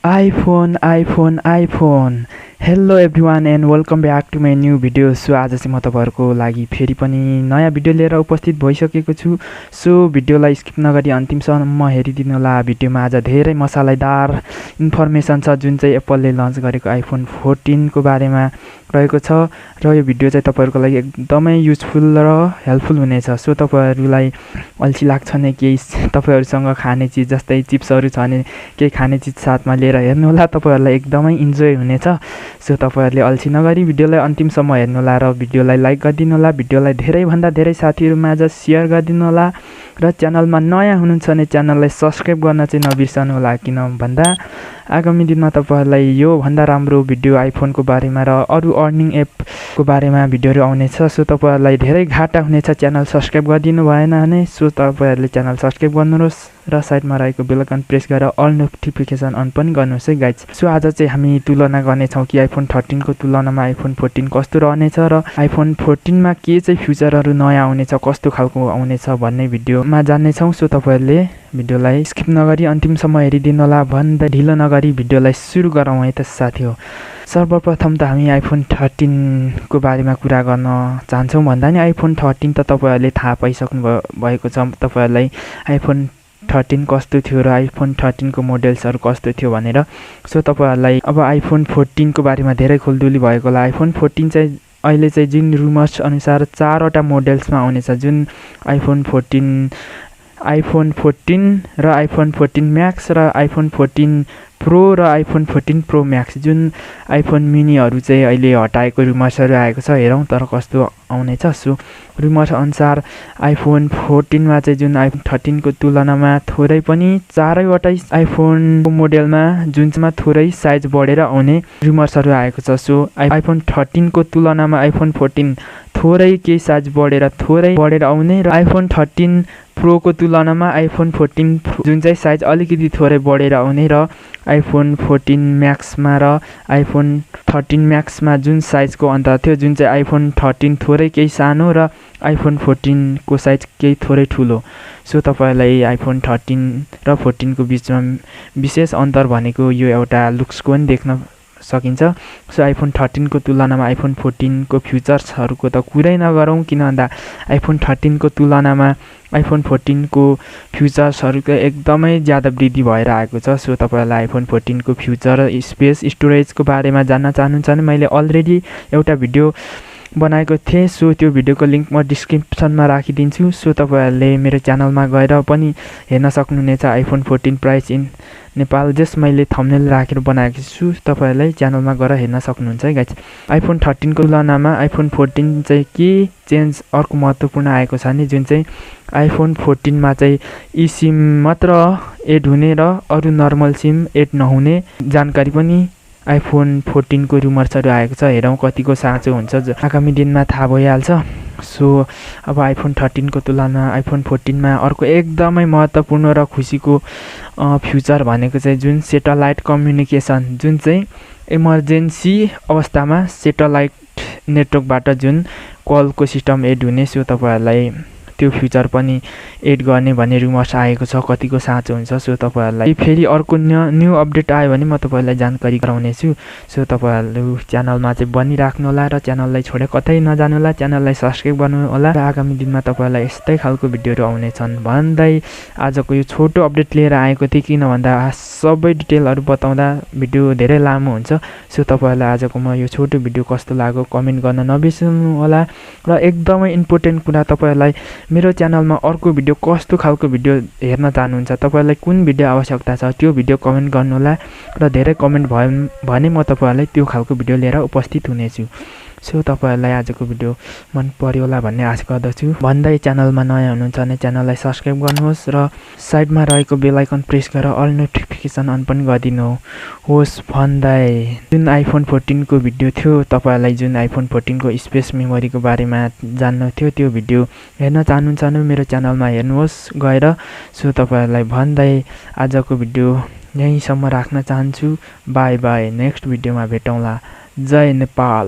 iPhone. Hello everyone and welcome back to my new video. So आज चाहिँ म तपाईहरुको लागि फेरि पनि नयाँ भिडियो लिएर उपस्थित भइसकेको छु. सो भिडियोलाई स्किप नगरी अन्तिमसम्म हेरिदिनु होला. भिडियोमा आज धेरै मसालेदार इन्फर्मेसन छ जुन चाहिँ एप्पलले लन्च गरेको iPhone 14 को बारेमा रहेको छ र यो भिडियो चाहिँ तपाईहरुको लागि एकदमै युजफुल र हेल्पफुल हुनेछ. सो तपाईहरुलाई अल्छी लाग्छ भने केही तपाईहरुसँग खाने चीज जस्तै चिप्सहरु छ भने केही खाने चीज साथमा लिएर हेर्नु होला. तपाईहरुलाई एकदमै इन्जोय हुनेछ. सो तपाईहरुले अल्छी नगरी भिडियोलाई अन्तिमसम्म हेर्नु होला र भिडियोलाई लाइक गरिदिनु होला. भिडियोलाई धेरै भन्दा धेरै साथीहरुमाझ शेयर गरिदिनु होला र च्यानलमा नयाँ हुनुहुन्छ भने च्यानललाई सब्स्क्राइब गर्न चाहिँ नबिर्सनु होला. किन भन्दा आगामी दिनमा तपाईहरुलाई यो भन्दा राम्रो भिडियो आइफोनको बारेमा र अरु अर्निङ एपको बारेमा भिडियोहरु आउनेछ. सो तपाईहरुलाई धेरै घाटा हुनेछ च्यानल सब्स्क्राइब गरिदिनु भएन भने. सो तपाईहरुले च्यानल सब्स्क्राइब गर्नुस् र साइडमा रहेको बेल आइकन प्रेस गरेर अल नोटिफिकेसन अन पनि गर्नुस् है गाइज. सो आज चाहिँ हामी तुलना गर्ने छौं कि iPhone 13 को तुलनामा iPhone 14 कस्तो रहनेछ र iPhone 14 मा के चाहिँ फ्युचरहरु नयाँ आउनेछ, कस्तो खालको आउनेछ भन्ने भिडियोमा जान्ने छौं. सो तपाईहरुले भिडियोलाई स्किप नगरी अन्तिमसम्म हेरिदिनु होला. भन्दा ढिलो नगरी भिडियोलाई सुरु गरौँ है त साथीहरु. सर्वप्रथम त हामी iPhone 13 को बारेमा कुरा गर्न चाहन्छौं. भन्दा नि iPhone 13 त तपाईहरुले थाहा पाइसक्नु भएको छ. तपाईहरुलाई iPhone 13 कस्तो थियो र iPhone 13 को मोडल्सहरु कस्तो थियो भनेर. सो तपाईहरुलाई अब iPhone 14 को बारेमा धेरै खुल्दुली भएको होला. iPhone 14 चाहिँ अहिले चाहिँ जुन रुमर्स अनुसार 4 वटा मोडल्समा आउनेछ. जुन iPhone 14 र iPhone 14 Max र iPhone 14 Pro र iPhone 14 Pro Max. जुन iPhone मिनीहरु चाहिँ अहिले हटाएको रुमर्सहरु आएको छ. हेरौं तर कस्तो आउनेछ. सो रुमर्स अनुसार iPhone 14 मा चाहिँ जुन iPhone 13 को तुलनामा थोरै पनि 4 वटा iPhone को मोडलमा जुनमा थोरै साइज बढेर आउने रुमर्सहरु आएको छ. सो iPhone 13 को तुलनामा iPhone 14 थोरै केही साइज बढेर आउने र iPhone 13 Pro को तुलनामा iPhone 14 जुन चाहिँ साइज अलिकति थोरै बढेर आउने र iPhone 14 Max मा र iPhone 13 Max मा जुन साइजको अन्तर थियो, जुन चाहिँ iPhone 13 थोरै केही सानो र iPhone 14 को साइज केही थोरै ठुलो. सो तपाईहरुलाई iPhone 13 र 14 को बीचमा विशेष अन्तर भनेको यो एउटा लुक्सको पनि देख्न सकिन्छ. सो iPhone 13 को तुलनामा iPhone 14 को फ्युचर्सहरुको त कुरै नगरौं. किन भन्दा iPhone 13 को तुलनामा iPhone 14 को फ्युचर्सहरुको एकदमै ज्यादा वृद्धि भएर आएको छ. सो तपाईहरुलाई iPhone 14 को फ्युचर, स्पेस, स्टोरेजको बारेमा जान्न चाहनुहुन्छ भने मैले अलरेडी एउटा भिडियो बनाएको थिएँ. सो त्यो भिडियोको लिंक म डिस्क्रिप्सनमा राखिदिन्छु. सो तपाईहरुले मेरो च्यानलमा गएर पनि हेर्न सक्नुहुनेछ. iPhone 14 प्राइस इन नेपाल जस मैले थम्बनेल राखेर बनाएको छु. तपाईहरुलाई च्यानलमा गएर हेर्न सक्नुहुन्छ है गाइस. iPhone 13 को तुलनामा iPhone 14 चाहिँ के चेन्ज अर्को महत्त्वपूर्ण आएको छ नि, जुन चाहिँ iPhone 14 मा चाहिँ eSIM मात्र एड हुने र अरु नर्मल सिम एड नहुने जानकारी पनि iPhone 14 को रुमर्सहरु आएको छ. हेरौं कतिको साँचो हुन्छ, आगामी दिनमा थाहा भइहाल्छ. सो अब iPhone 13 को तुलनामा iPhone 14 मा अर्को एकदमै महत्त्वपूर्ण र खुसीको फ्युचर भनेको चाहिँ जुन सेटेलाइट कम्युनिकेसन, जुन चाहिँ इमर्जेन्सी अवस्थामा सेटेलाइट नेटवर्कबाट जुन कलको सिस्टम एड हुने. सो तपाईहरुलाई त्यो फ्युचर पनि एड गर्ने भन्ने रुमर्स आएको छ. कतिको साँचो हुन्छ. सो तपाईहरुलाई फेरि अर्को न्यू अपडेट आयो भने म तपाईहरुलाई जानकारी गराउने छु. सो तपाईहरु च्यानलमा चाहिँ बनिराख्नु होला र च्यानललाई छोडेर कतै नजानु होला. च्यानललाई सब्स्क्राइब गर्नु होला र आगामी दिनमा तपाईहरुलाई यस्तै खालको भिडियोहरु आउनेछन् भन्दै आजको यो छोटो अपडेट लिएर आएको थिए. किन भन्दा सबै डिटेलहरु बताउँदा भिडियो धेरै लामो हुन्छ. सो तपाईहरुलाई आजको म यो छोटो भिडियो कस्तो लाग्यो कमेन्ट गर्न नबिर्सनु होला. र एकदमै इम्पोर्टेन्ट कुरा, तपाईहरुलाई मेरो च्यानलमा अर्को भिडियो कस्तो खालको भिडियो हेर्न चाहनुहुन्छ, तपाईहरुलाई कुन भिडियो आवश्यकता छ त्यो भिडियो कमेन्ट गर्नु होला. र धेरै कमेन्ट भयो भने म तपाईहरुलाई त्यो खालको भिडियो लिएर उपस्थित हुनेछु. सो तपाईहरुलाई आजको भिडियो मन पर्यो होला भन्ने आशा गर्दछु. भन्दै च्यानलमा नयाँ हुनुहुन्छ भने च्यानललाई सब्स्क्राइब गर्नुहोस् र साइडमा रहेको बेल आइकन प्रेस गरेर अल नोटिफिकेसन अन पनि गरिदिनु होस्. भन्दै जुन iPhone 14 को भिडियो थियो, तपाईहरुलाई जुन iPhone 14 को स्पेस मेमोरीको बारेमा जान्न थियो, त्यो भिडियो हेर्न चाहनुहुन्छ भने मेरो च्यानलमा हेर्नुहोस् गएर. सो तपाईहरुलाई भन्दै आजको भिडियो यहीँसम्म राख्न चाहन्छु. Bye bye. नेक्स्ट भिडियोमा भेटौँला. जय नेपाल.